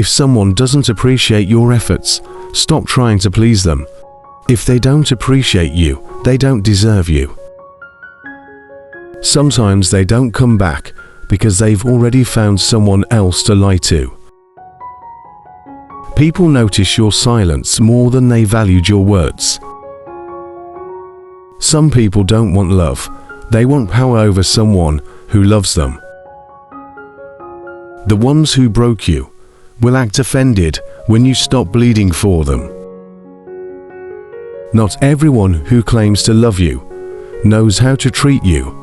If someone doesn't appreciate your efforts, stop trying to please them. If they don't appreciate you, they don't deserve you. Sometimes they don't come back because they've already found someone else to lie to. People notice your silence more than they valued your words. Some people don't want love, they want power over someone who loves them. The ones who broke you will act offended when you stop bleeding for them. Not everyone who claims to love you knows how to treat you.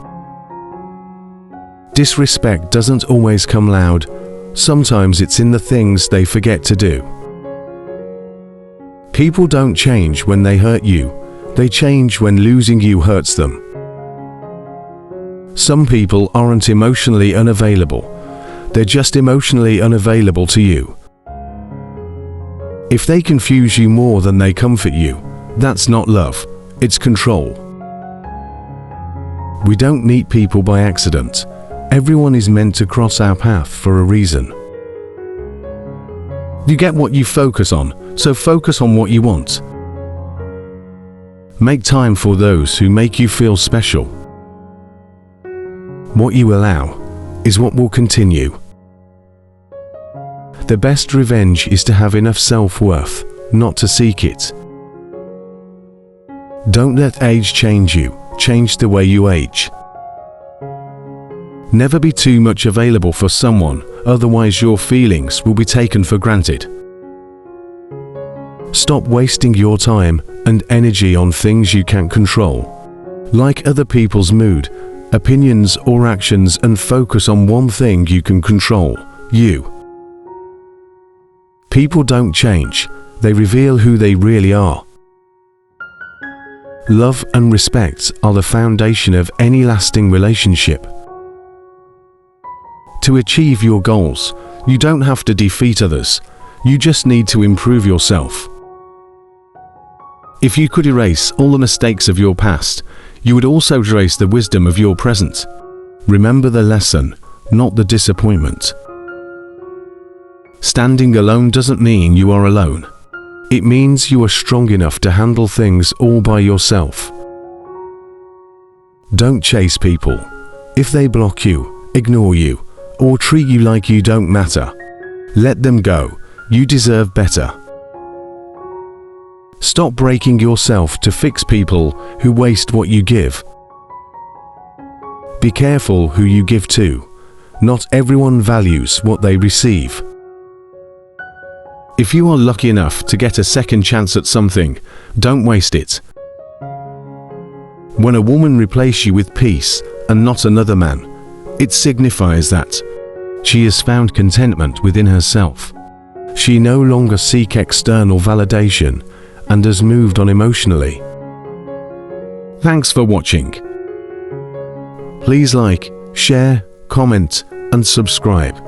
Disrespect doesn't always come loud, sometimes it's in the things they forget to do. People don't change when they hurt you, they change when losing you hurts them. Some people aren't emotionally unavailable, they're just emotionally unavailable to you. If they confuse you more than they comfort you, that's not love, it's control. We don't meet people by accident. Everyone is meant to cross our path for a reason. You get what you focus on, so focus on what you want. Make time for those who make you feel special. What you allow is what will continue. The best revenge is to have enough self-worth, not to seek it. Don't let age change you, change the way you age. Never be too much available for someone, otherwise your feelings will be taken for granted. Stop wasting your time and energy on things you can't control, like other people's mood, opinions or actions, and focus on one thing you can control, you. People don't change, they reveal who they really are. Love and respect are the foundation of any lasting relationship. To achieve your goals, you don't have to defeat others, you just need to improve yourself. If you could erase all the mistakes of your past, you would also erase the wisdom of your present. Remember the lesson, not the disappointment. Standing alone doesn't mean you are alone. It means you are strong enough to handle things all by yourself. Don't chase people. If they block you, ignore you, or treat you like you don't matter, let them go. You deserve better. Stop breaking yourself to fix people who waste what you give. Be careful who you give to. Not everyone values what they receive. If you are lucky enough to get a second chance at something, don't waste it. When a woman replaces you with peace and not another man, it signifies that she has found contentment within herself. She no longer seeks external validation and has moved on emotionally. Thanks for watching. Please like, share, comment, and subscribe.